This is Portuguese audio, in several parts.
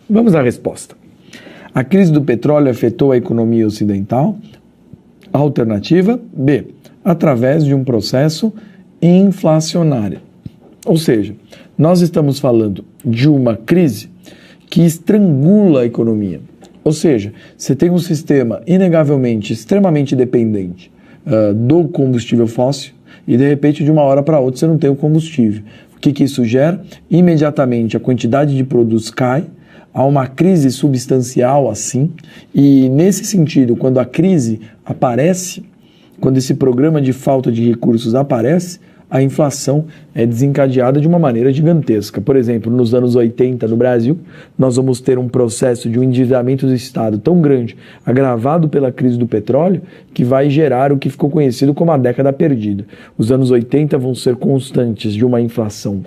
Vamos à resposta. A crise do petróleo afetou a economia ocidental? Alternativa B, através de um processo inflacionário. Ou seja, nós estamos falando de uma crise que estrangula a economia. Ou seja, você tem um sistema inegavelmente extremamente dependente do combustível fóssil e de repente de uma hora para outra você não tem o combustível. O que isso gera? Imediatamente a quantidade de produtos cai, há uma crise substancial assim, e nesse sentido, quando a crise aparece, quando esse programa de falta de recursos aparece, a inflação é desencadeada de uma maneira gigantesca. Por exemplo, nos anos 80 no Brasil, nós vamos ter um processo de um endividamento do Estado tão grande, agravado pela crise do petróleo, que vai gerar o que ficou conhecido como a década perdida. Os anos 80 vão ser constantes de uma inflação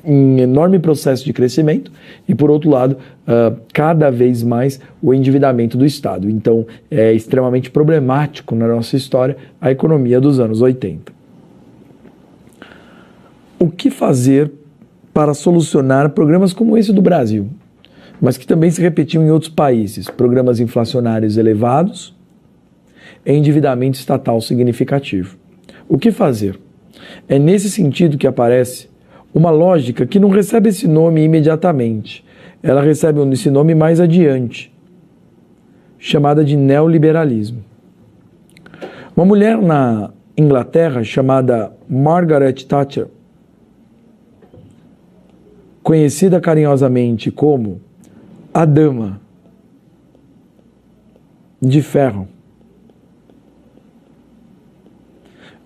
em enorme processo de crescimento e, por outro lado, cada vez mais o endividamento do Estado. Então, é extremamente problemático na nossa história a economia dos anos 80. O que fazer para solucionar programas como esse do Brasil, mas que também se repetiam em outros países? Programas inflacionários elevados, endividamento estatal significativo. O que fazer? É nesse sentido que aparece uma lógica que não recebe esse nome imediatamente. Ela recebe esse nome mais adiante, chamada de neoliberalismo. Uma mulher na Inglaterra chamada Margaret Thatcher, conhecida carinhosamente como a Dama de Ferro,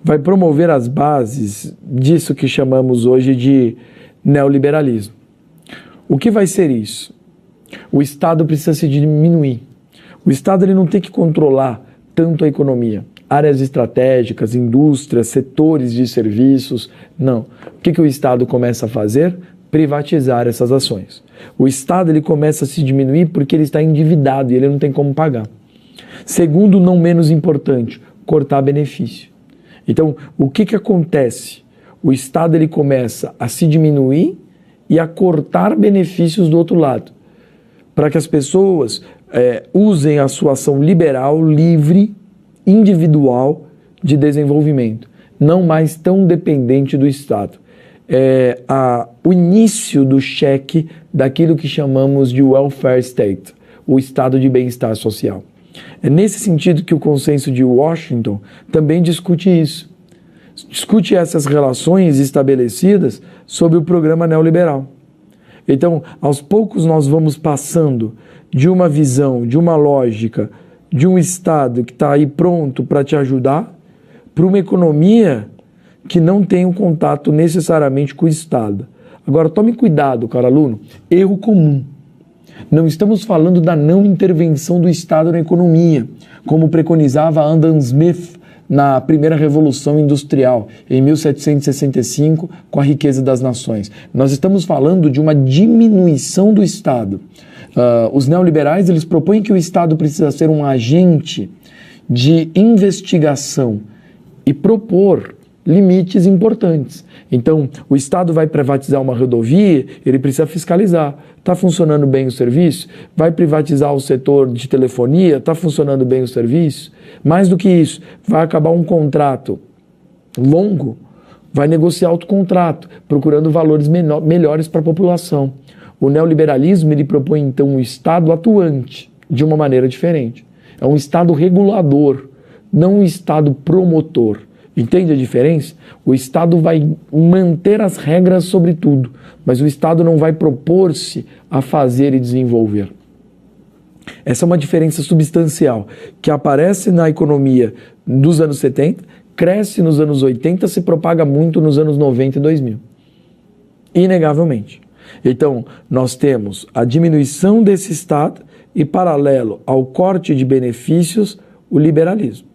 vai promover as bases disso que chamamos hoje de neoliberalismo. O que vai ser isso? O Estado precisa se diminuir. O Estado ele não tem que controlar tanto a economia, áreas estratégicas, indústrias, setores de serviços, não. O que o Estado começa a fazer? Privatizar essas ações. O Estado ele começa a se diminuir porque ele está endividado e ele não tem como pagar. Segundo, não menos importante, cortar benefício. Então, o que acontece? O Estado ele começa a se diminuir e a cortar benefícios do outro lado, para que as pessoas usem a sua ação liberal, livre, individual de desenvolvimento, não mais tão dependente do Estado. O início do cheque daquilo que chamamos de welfare state, o estado de bem-estar social. É nesse sentido que o Consenso de Washington também discute isso. Discute essas relações estabelecidas sob o programa neoliberal. Então, aos poucos nós vamos passando de uma visão, de uma lógica, de um Estado que está aí pronto para te ajudar, para uma economia que não tem um contato necessariamente com o Estado. Agora, tome cuidado, caro aluno, erro comum. Não estamos falando da não intervenção do Estado na economia, como preconizava Adam Smith na primeira Revolução Industrial, em 1765, com a riqueza das nações. Nós estamos falando de uma diminuição do Estado. Os neoliberais eles propõem que o Estado precisa ser um agente de investigação e propor limites importantes. Então, o Estado vai privatizar uma rodovia, ele precisa fiscalizar. Está funcionando bem o serviço? Vai privatizar o setor de telefonia? Está funcionando bem o serviço? Mais do que isso, vai acabar um contrato longo, vai negociar outro contrato, procurando valores melhores para a população. O neoliberalismo ele propõe, então, um Estado atuante de uma maneira diferente. É um Estado regulador, não um Estado promotor. Entende a diferença? O Estado vai manter as regras sobre tudo, mas o Estado não vai propor-se a fazer e desenvolver. Essa é uma diferença substancial que aparece na economia dos anos 70, cresce nos anos 80, se propaga muito nos anos 90 e 2000. Inegavelmente. Então, nós temos a diminuição desse Estado e, paralelo ao corte de benefícios, o liberalismo.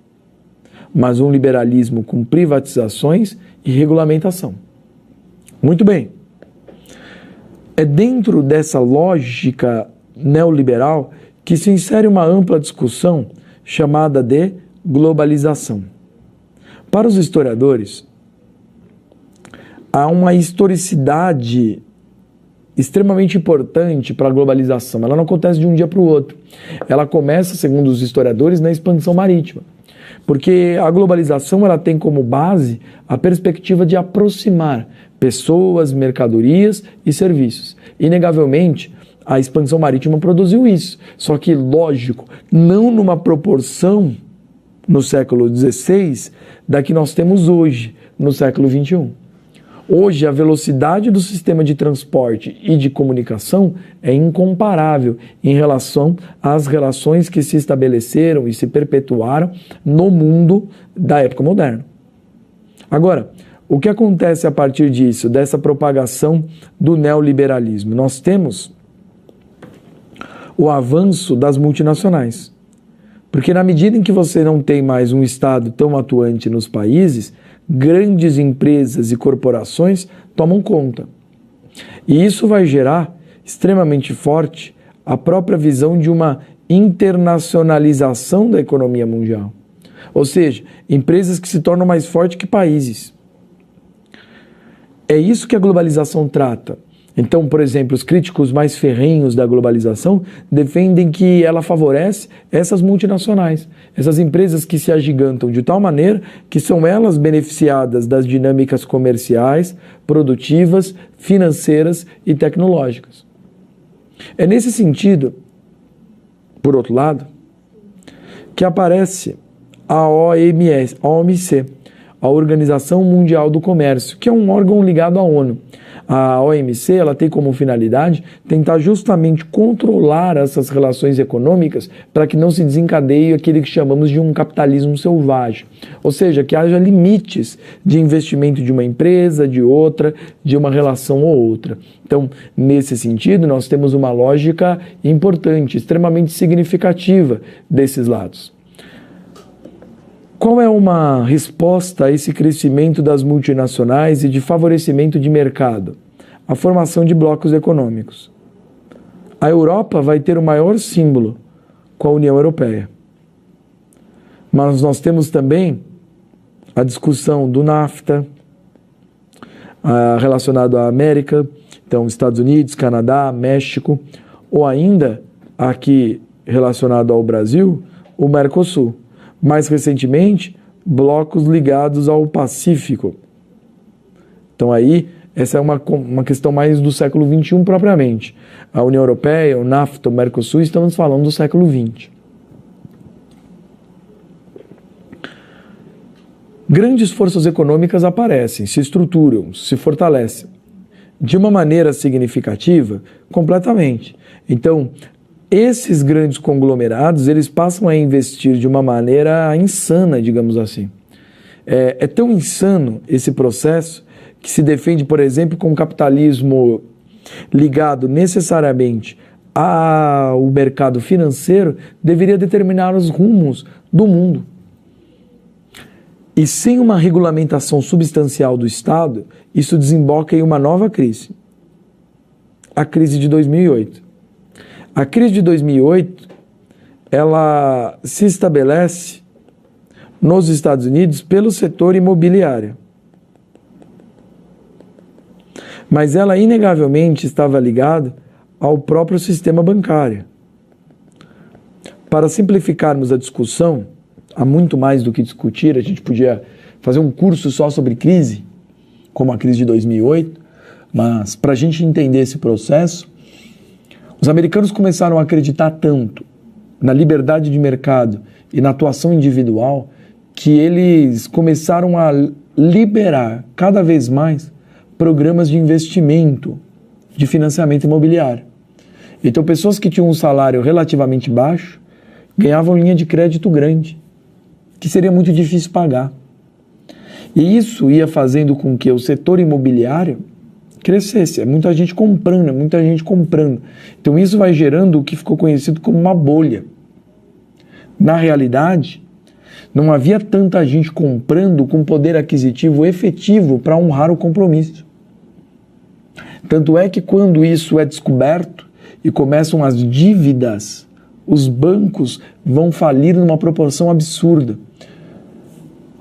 Mas um liberalismo com privatizações e regulamentação. Muito bem. É dentro dessa lógica neoliberal que se insere uma ampla discussão chamada de globalização. Para os historiadores, há uma historicidade extremamente importante para a globalização. Ela não acontece de um dia para o outro. Ela começa, segundo os historiadores, na expansão marítima. Porque a globalização ela tem como base a perspectiva de aproximar pessoas, mercadorias e serviços. Inegavelmente, a expansão marítima produziu isso. Só que, lógico, não numa proporção no século XVI da que nós temos hoje, no século XXI. Hoje, a velocidade do sistema de transporte e de comunicação é incomparável em relação às relações que se estabeleceram e se perpetuaram no mundo da época moderna. Agora, o que acontece a partir disso, dessa propagação do neoliberalismo? Nós temos o avanço das multinacionais. Porque na medida em que você não tem mais um Estado tão atuante nos países, grandes empresas e corporações tomam conta. E isso vai gerar extremamente forte a própria visão de uma internacionalização da economia mundial. Ou seja, empresas que se tornam mais fortes que países. É isso que a globalização trata. Então, por exemplo, os críticos mais ferrenhos da globalização defendem que ela favorece essas multinacionais, essas empresas que se agigantam de tal maneira que são elas beneficiadas das dinâmicas comerciais, produtivas, financeiras e tecnológicas. É nesse sentido, por outro lado, que aparece a OMC, a Organização Mundial do Comércio, que é um órgão ligado à ONU. A OMC ela tem como finalidade tentar justamente controlar essas relações econômicas para que não se desencadeie aquele que chamamos de um capitalismo selvagem. Ou seja, que haja limites de investimento de uma empresa, de outra, de uma relação ou outra. Então, nesse sentido, nós temos uma lógica importante, extremamente significativa desses lados. Qual é uma resposta a esse crescimento das multinacionais e de favorecimento de mercado? A formação de blocos econômicos. A Europa vai ter o maior símbolo com a União Europeia. Mas nós temos também a discussão do NAFTA, relacionado à América, então Estados Unidos, Canadá, México, ou ainda aqui relacionado ao Brasil, o Mercosul. Mais recentemente, blocos ligados ao Pacífico. Então aí, essa é uma questão mais do século XXI propriamente. A União Europeia, o NAFTA, o Mercosul, estamos falando do século XX. Grandes forças econômicas aparecem, se estruturam, se fortalecem. De uma maneira significativa, completamente. Então, esses grandes conglomerados, eles passam a investir de uma maneira insana, digamos assim. É tão insano esse processo que se defende, por exemplo, com o capitalismo ligado necessariamente ao mercado financeiro, deveria determinar os rumos do mundo. E sem uma regulamentação substancial do Estado, isso desemboca em uma nova crise. A crise de 2008. A crise de 2008, ela se estabelece nos Estados Unidos pelo setor imobiliário. Mas ela inegavelmente estava ligada ao próprio sistema bancário. Para simplificarmos a discussão, há muito mais do que discutir, a gente podia fazer um curso só sobre crise, como a crise de 2008, mas para a gente entender esse processo, os americanos começaram a acreditar tanto na liberdade de mercado e na atuação individual que eles começaram a liberar cada vez mais programas de investimento, de financiamento imobiliário. Então, pessoas que tinham um salário relativamente baixo ganhavam linha de crédito grande, que seria muito difícil pagar. E isso ia fazendo com que o setor imobiliário crescesse, é muita gente comprando. Então isso vai gerando o que ficou conhecido como uma bolha. Na realidade, não havia tanta gente comprando com poder aquisitivo efetivo para honrar o compromisso. Tanto é que quando isso é descoberto e começam as dívidas, os bancos vão falir numa proporção absurda.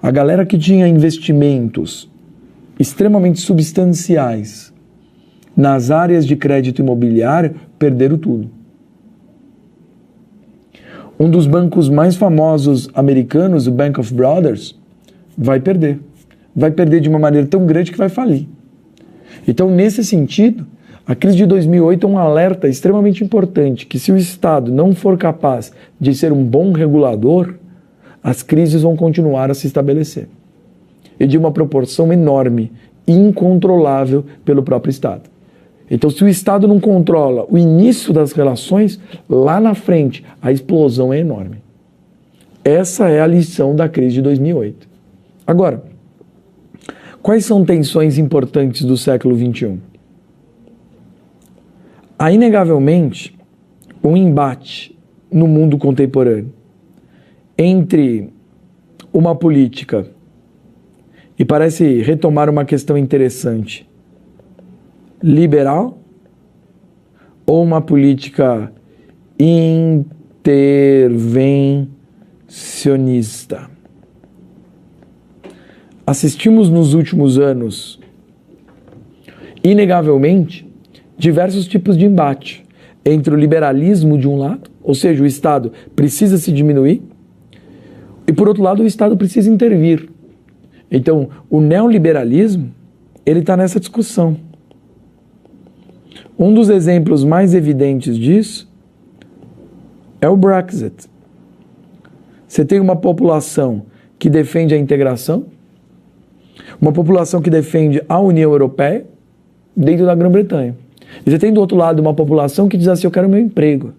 A galera que tinha investimentos extremamente substanciais, nas áreas de crédito imobiliário perderam tudo. Um dos bancos mais famosos americanos, o Bank of Brothers, vai perder. Vai perder de uma maneira tão grande que vai falir. Então, nesse sentido, a crise de 2008 é um alerta extremamente importante, que se o Estado não for capaz de ser um bom regulador, as crises vão continuar a se estabelecer. E de uma proporção enorme, incontrolável pelo próprio Estado. Então, se o Estado não controla o início das relações, lá na frente, a explosão é enorme. Essa é a lição da crise de 2008. Agora, quais são tensões importantes do século XXI? Há, inegavelmente, um embate no mundo contemporâneo entre uma política, e parece retomar uma questão interessante, liberal ou uma política intervencionista. Assistimos nos últimos anos, inegavelmente, diversos tipos de embate entre o liberalismo de um lado, ou seja, o Estado precisa se diminuir, e por outro lado o Estado precisa intervir. Então, o neoliberalismo, ele está nessa discussão. Um dos exemplos mais evidentes disso é o Brexit. Você tem uma população que defende a integração, uma população que defende a União Europeia dentro da Grã-Bretanha. E você tem do outro lado uma população que diz assim, eu quero meu emprego,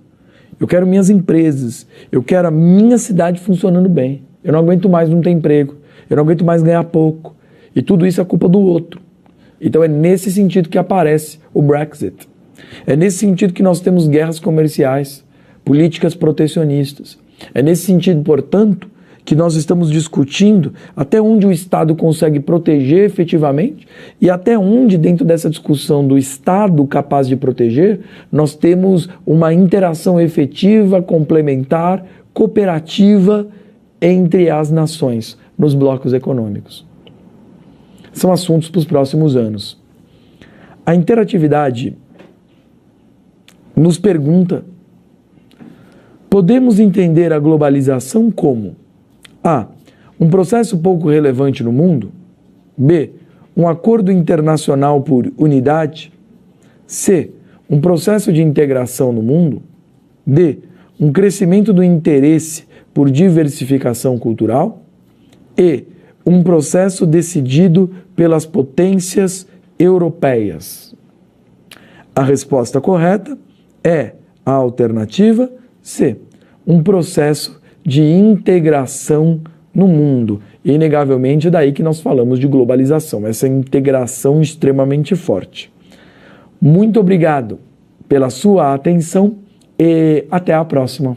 eu quero minhas empresas, eu quero a minha cidade funcionando bem, eu não aguento mais não ter emprego, eu não aguento mais ganhar pouco, e tudo isso é culpa do outro. Então é nesse sentido que aparece o Brexit. É nesse sentido que nós temos guerras comerciais, políticas protecionistas. É nesse sentido, portanto, que nós estamos discutindo até onde o Estado consegue proteger efetivamente e até onde, dentro dessa discussão do Estado capaz de proteger, nós temos uma interação efetiva, complementar, cooperativa entre as nações nos blocos econômicos. São assuntos para os próximos anos. A interatividade nos pergunta: podemos entender a globalização como A. um processo pouco relevante no mundo, B. um acordo internacional por unidade, C. um processo de integração no mundo, D. um crescimento do interesse por diversificação cultural, E. um processo decidido pelas potências europeias. A resposta correta é a alternativa C, um processo de integração no mundo. E, inegavelmente, é daí que nós falamos de globalização, essa integração extremamente forte. Muito obrigado pela sua atenção e até a próxima.